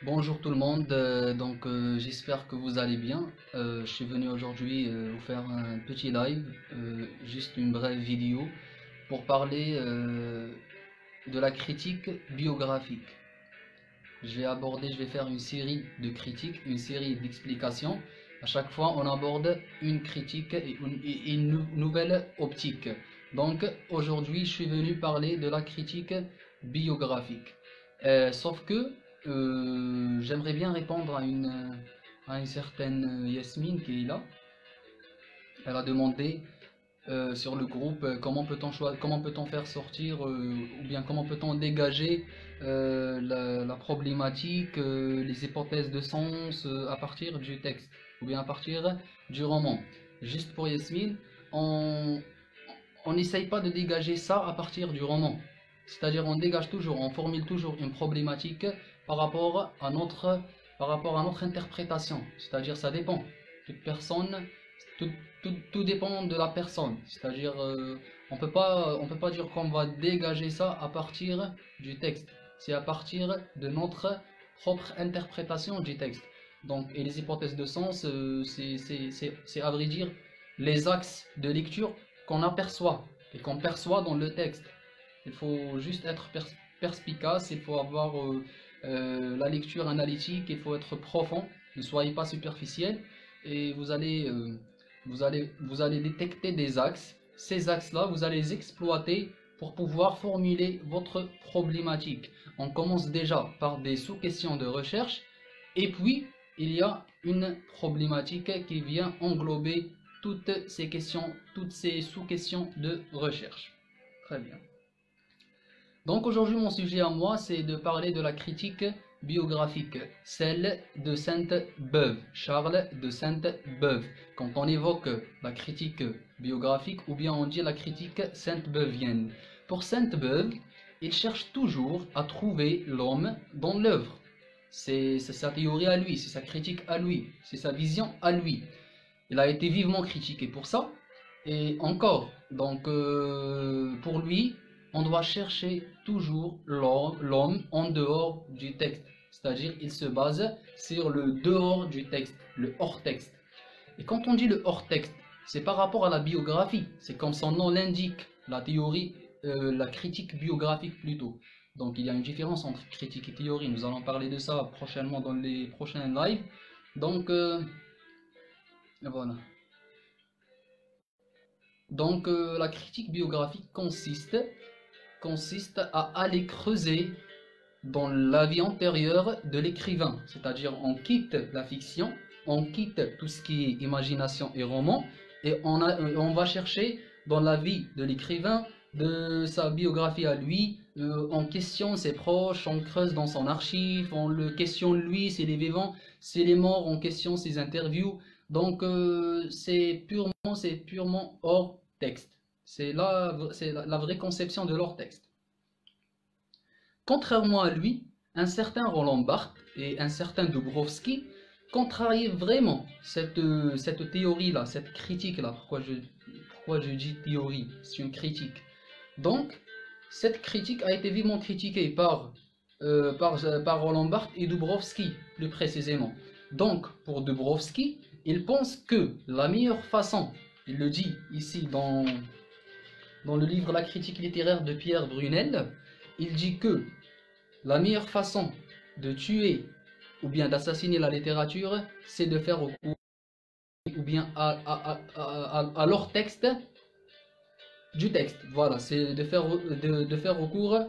Bonjour tout le monde, j'espère que vous allez bien. Je suis venu aujourd'hui vous faire un petit live, juste une brève vidéo pour parler de la critique biographique. Je vais faire une série de critiques, une série d'explications. À chaque fois, on aborde une critique et une nouvelle optique. Donc aujourd'hui, je suis venu parler de la critique biographique. Sauf que j'aimerais bien répondre à une certaine Yasmine qui est là. Elle a demandé sur le groupe comment peut-on faire sortir ou bien comment peut-on dégager la problématique, les hypothèses de sens à partir du texte ou bien à partir du roman. Juste pour Yasmine, on on n'essaye pas de dégager ça à partir du roman. C'est-à-dire on dégage toujours, on formule toujours une problématique par rapport à notre, par rapport à notre interprétation. C'est-à-dire ça dépend. Toute personne, tout dépend de la personne. C'est-à-dire on peut pas dire qu'on va dégager ça à partir du texte. C'est à partir de notre propre interprétation du texte. Donc, et les hypothèses de sens, c'est à vrai dire les axes de lecture qu'on aperçoit et qu'on perçoit dans le texte. Il faut juste être perspicace, il faut avoir la lecture analytique, il faut être profond, ne soyez pas superficiel et vous allez détecter des axes. Ces axes-là, vous allez les exploiter pour pouvoir formuler votre problématique. On commence déjà par des sous-questions de recherche et puis il y a une problématique qui vient englober toutes ces questions, toutes ces sous-questions de recherche. Très bien. Donc aujourd'hui, mon sujet à moi, c'est de parler de la critique biographique, celle de Sainte-Beuve, Charles de Sainte-Beuve. Quand on évoque la critique biographique, ou bien on dit la critique sainte-beuvienne. Pour Sainte-Beuve, il cherche toujours à trouver l'homme dans l'œuvre. C'est sa théorie à lui, c'est sa critique à lui, c'est sa vision à lui. Il a été vivement critiqué pour ça. Et encore, pour lui, on doit chercher toujours l'homme en dehors du texte. C'est-à-dire, il se base sur le dehors du texte, le hors-texte. Et quand on dit le hors-texte, c'est par rapport à la biographie. C'est comme son nom l'indique, la théorie, la critique biographique plutôt. Donc il y a une différence entre critique et théorie. Nous allons parler de ça prochainement dans les prochains lives. Donc voilà. La critique biographique consiste à aller creuser dans la vie antérieure de l'écrivain. C'est-à-dire on quitte la fiction, on quitte tout ce qui est imagination et roman, et on va chercher dans la vie de l'écrivain, de sa biographie à lui, on questionne ses proches, on creuse dans son archive, on le questionne lui, s'il est vivant, s'il est mort, on questionne ses interviews. C'est purement hors texte. C'est la vraie conception de l'hors texte. Contrairement à lui, un certain Roland Barthes et un certain Dubrovsky contrariaient vraiment cette théorie-là, cette critique-là. Pourquoi je dis théorie? C'est une critique. Donc, cette critique a été vivement critiquée par Roland Barthes et Dubrovsky, plus précisément. Donc, pour Dubrovsky, il pense que la meilleure façon, il le dit ici dans le livre La critique littéraire de Pierre Brunel, il dit que la meilleure façon de tuer ou bien d'assassiner la littérature, c'est de faire recours ou bien à leur texte du texte. Voilà, c'est de faire recours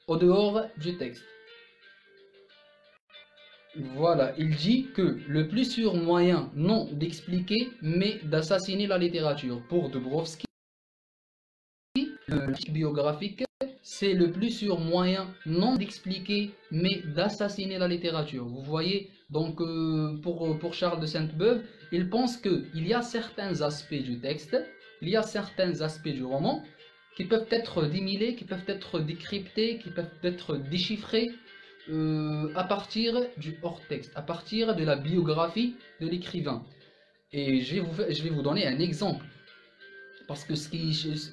au dehors du texte. Voilà, il dit que le plus sûr moyen, non d'expliquer, mais d'assassiner la littérature. Pour Dubrovsky, le biographique, c'est le plus sûr moyen, non d'expliquer, mais d'assassiner la littérature. Vous voyez, pour Charles de Sainte-Beuve, il pense qu'il y a certains aspects du texte, il y a certains aspects du roman qui peuvent être démêlés, qui peuvent être décryptés, qui peuvent être déchiffrés à partir du hors-texte, à partir de la biographie de l'écrivain. Et je vais vous donner un exemple. Parce que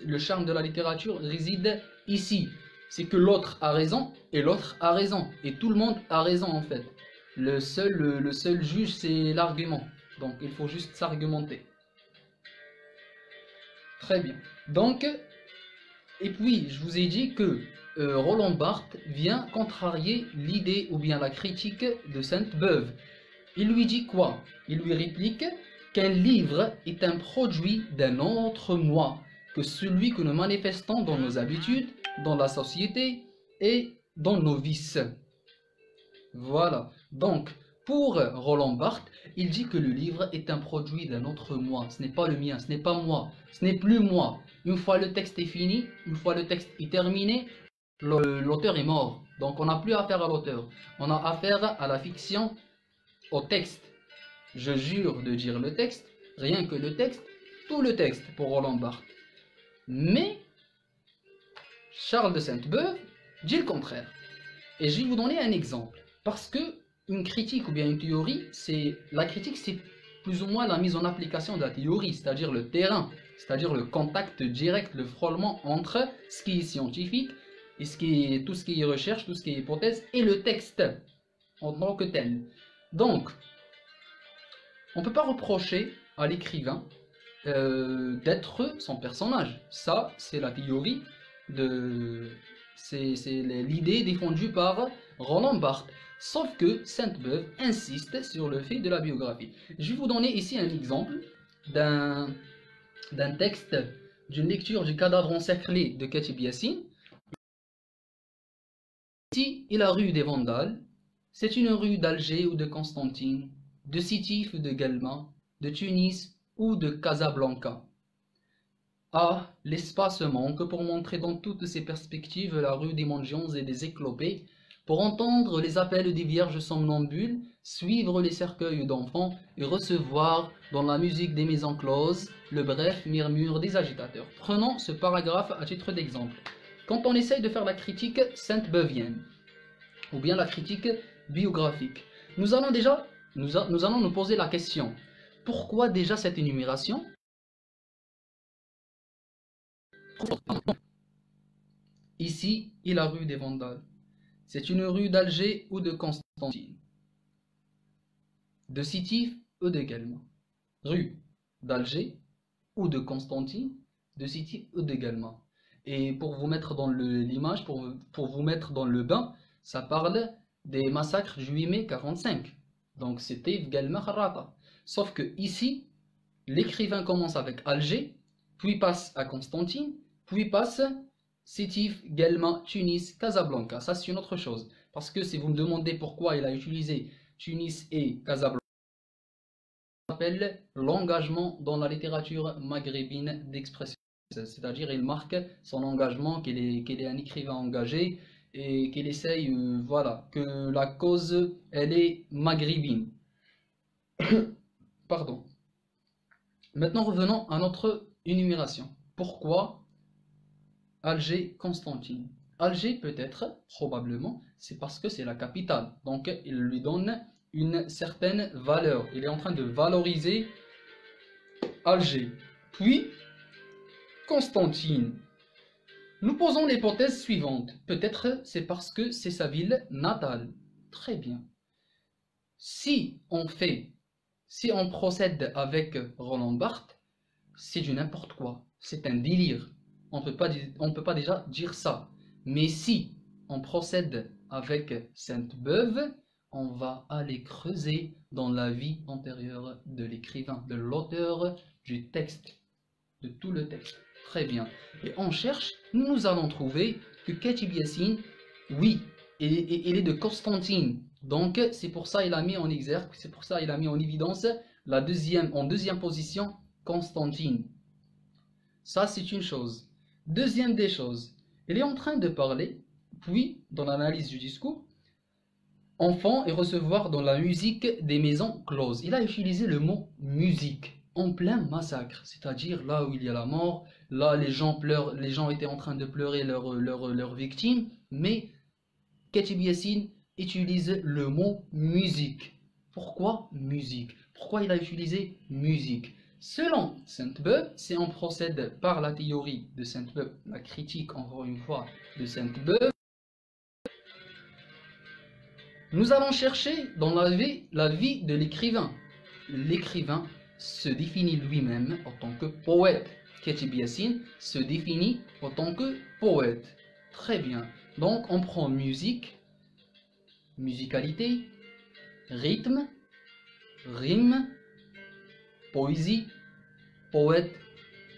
le charme de la littérature réside ici. C'est que l'autre a raison et l'autre a raison. Et tout le monde a raison en fait. Le seul juge, c'est l'argument. Donc, il faut juste s'argumenter. Très bien. Donc, et puis, je vous ai dit que Roland Barthes vient contrarier l'idée ou bien la critique de Sainte-Beuve. Il lui dit quoi? Il lui réplique qu'un livre est un produit d'un autre moi que celui que nous manifestons dans nos habitudes, dans la société et dans nos vices. Voilà. Donc, pour Roland Barthes, il dit que le livre est un produit d'un autre moi. Ce n'est pas le mien, ce n'est pas moi, ce n'est plus moi. Une fois le texte est fini, une fois le texte est terminé, l'auteur est mort. Donc, on n'a plus affaire à l'auteur. On a affaire à la fiction, au texte. Je jure de dire le texte, rien que le texte, tout le texte pour Roland Barthes. Mais, Charles de Sainte-Beuve dit le contraire. Et je vais vous donner un exemple. Parce que une critique ou bien une théorie, la critique, c'est plus ou moins la mise en application de la théorie, c'est-à-dire le terrain, c'est-à-dire le contact direct, le frôlement entre ce qui est scientifique et tout ce qui est recherche, tout ce qui est hypothèse et le texte en tant que tel. Donc, on ne peut pas reprocher à l'écrivain d'être son personnage. Ça, c'est la théorie c'est l'idée défendue par Roland Barthes. Sauf que Sainte-Beuve insiste sur le fait de la biographie. Je vais vous donner ici un exemple d'un texte, d'une lecture du cadavre encerclé de Khatib Yassine. Ici est la rue des Vandales. C'est une rue d'Alger ou de Constantine, de Sétif ou de Guelma, de Tunis ou de Casablanca. Ah, l'espace manque pour montrer dans toutes ses perspectives la rue des mendiants et des éclopés, pour entendre les appels des vierges somnambules, suivre les cercueils d'enfants et recevoir dans la musique des maisons closes le bref murmure des agitateurs. Prenons ce paragraphe à titre d'exemple. Quand on essaye de faire la critique sainte-beuvienne, ou bien la critique biographique, nous allons nous poser la question, pourquoi déjà cette énumération? Ici est la rue des Vandales. C'est une rue d'Alger ou de Constantine, de Sétif ou de Guelma. Rue d'Alger ou de Constantine, de Sétif ou de Guelma. Et pour vous mettre dans l'image, pour vous mettre dans le bain, ça parle des massacres du 8 mai 45. Donc c'était Guelma Kharrata. Sauf que ici, l'écrivain commence avec Alger, puis passe à Constantine, puis passe Sétif, Guelma, Tunis, Casablanca. Ça, c'est une autre chose. Parce que si vous me demandez pourquoi il a utilisé Tunis et Casablanca, ça s'appelle l'engagement dans la littérature maghrébine d'expression. C'est-à-dire, il marque son engagement, qu'il est un écrivain engagé et qu'il essaye, voilà, que la cause, elle est maghrébine. Pardon. Maintenant, revenons à notre énumération. Pourquoi Alger, Constantine? Alger, peut-être, probablement, c'est parce que c'est la capitale. Donc, il lui donne une certaine valeur. Il est en train de valoriser Alger. Puis, Constantine. Nous posons l'hypothèse suivante. Peut-être c'est parce que c'est sa ville natale. Très bien. Si on procède avec Roland Barthes, c'est du n'importe quoi. C'est un délire. On peut pas déjà dire ça. Mais si on procède avec Sainte-Beuve, on va aller creuser dans la vie antérieure de l'écrivain, de l'auteur du texte, de tout le texte. Très bien. Et on cherche, nous allons trouver que Khatib Yassine, oui, il est de Constantine. Donc c'est pour ça qu'il a mis en exergue, c'est pour ça qu'il a mis en évidence en deuxième position, Constantine. Ça, c'est une chose. Deuxième des choses, il est en train de parler, puis, dans l'analyse du discours, enfant et recevoir dans la musique des maisons closes. Il a utilisé le mot musique en plein massacre, c'est-à-dire là où il y a la mort, là les gens pleurent, les gens étaient en train de pleurer leur victime, mais Khatib Yassine utilise le mot musique. Pourquoi musique? Pourquoi il a utilisé musique? Selon Sainte-Beuve, si on procède par la théorie de Sainte-Beuve, la critique encore une fois de Sainte-Beuve, Nous allons chercher dans la vie de l'écrivain. L'écrivain se définit lui-même en tant que poète. Katib Yassine se définit en tant que poète. Très bien. Donc on prend musique, musicalité, rythme, rime, poésie, poète,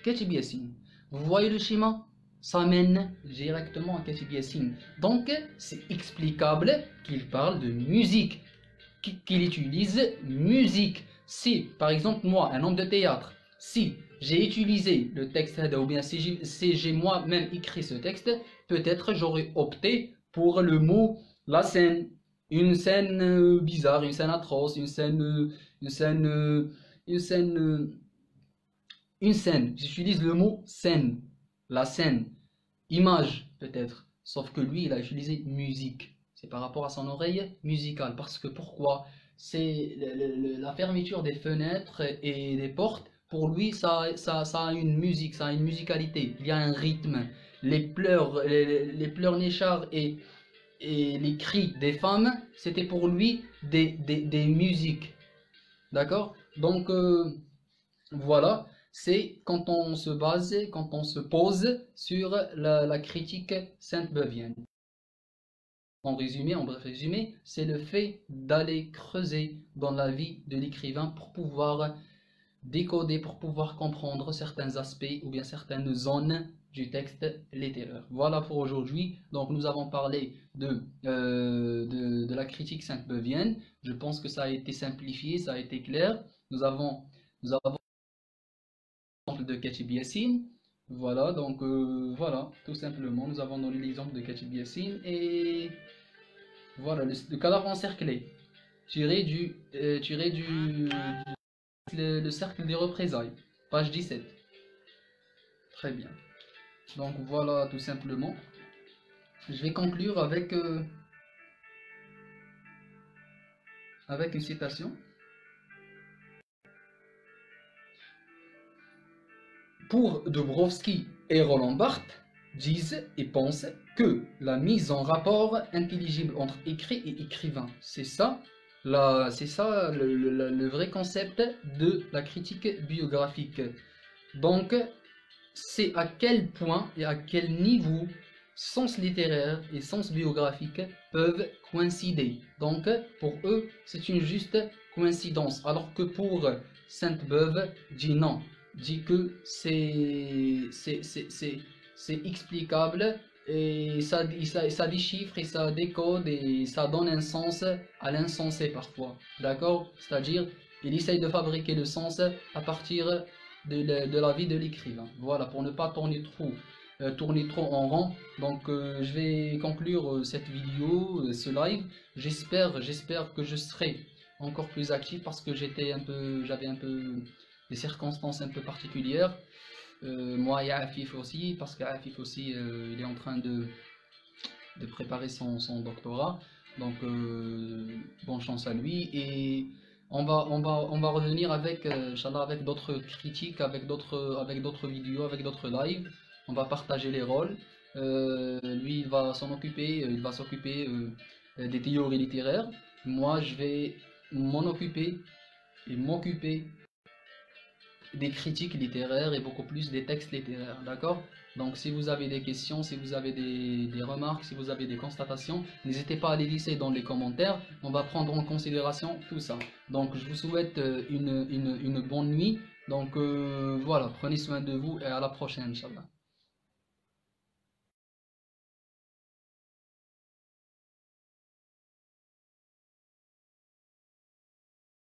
Katib Yassine. Vous voyez le schéma? Ça mène directement à Katib Yassine. Donc c'est explicable qu'il parle de musique, qu'il utilise musique. Si par exemple moi, un homme de théâtre, si j'ai utilisé le texte ou bien si j'ai moi-même écrit ce texte, peut-être j'aurais opté pour le mot la scène. Une scène bizarre, une scène atroce, une scène, une scène. J'utilise le mot scène, la scène, image peut-être. Sauf que lui, il a utilisé musique. C'est par rapport à son oreille musicale. Parce que pourquoi? C'est la fermeture des fenêtres et des portes. Pour lui, ça a une musique, ça a une musicalité. Il y a un rythme. Les pleurs, les pleurnichards et les cris des femmes, c'était pour lui des musiques. D'accord? Donc, voilà. C'est quand on se base, quand on se pose sur la critique sainte-beuvienne. En résumé, en bref résumé, c'est le fait d'aller creuser dans la vie de l'écrivain pour pouvoir décoder, pour pouvoir comprendre certains aspects ou bien certaines zones du texte littéraire. Voilà pour aujourd'hui. Donc nous avons parlé de la critique sainte-beuvienne. Je pense que ça a été simplifié, ça a été clair. Nous avons l'exemple de Katib Yassine. Voilà, donc voilà, tout simplement, nous avons donné l'exemple de Katib Yassine et voilà, le cadavre encerclé, tiré du le cercle des représailles, page 17. Très bien. Donc voilà, tout simplement. Je vais conclure avec une citation. Pour Dubrovsky et Roland Barthes, disent et pensent que la mise en rapport intelligible entre écrit et écrivain, c'est ça le vrai concept de la critique biographique. Donc, c'est à quel point et à quel niveau sens littéraire et sens biographique peuvent coïncider. Donc, pour eux, c'est une juste coïncidence, alors que pour Sainte-Beuve, dit non, dit que c'est explicable et ça déchiffre et ça décode et ça donne un sens à l'insensé parfois. D'accord? C'est-à-dire, il essaye de fabriquer le sens à partir de la vie de l'écrivain. Voilà, pour ne pas tourner trop en rond. Donc je vais conclure cette vidéo, ce live. J'espère que je serai encore plus actif parce que j'avais un peu des circonstances un peu particulières. Moi et Afif aussi, parce qu'Afif aussi il est en train de préparer son doctorat. Donc bonne chance à lui et on va revenir avec, Inch'Allah, avec d'autres critiques, avec d'autres vidéos, avec d'autres lives. On va partager les rôles. Lui, il va s'occuper des théories littéraires. Moi, je vais m'occuper des critiques littéraires et beaucoup plus des textes littéraires, d'accord? Donc si vous avez des questions, si vous avez des remarques, si vous avez des constatations, n'hésitez pas à les laisser dans les commentaires, on va prendre en considération tout ça. Donc je vous souhaite une bonne nuit, donc voilà, prenez soin de vous et à la prochaine, Inch'Allah.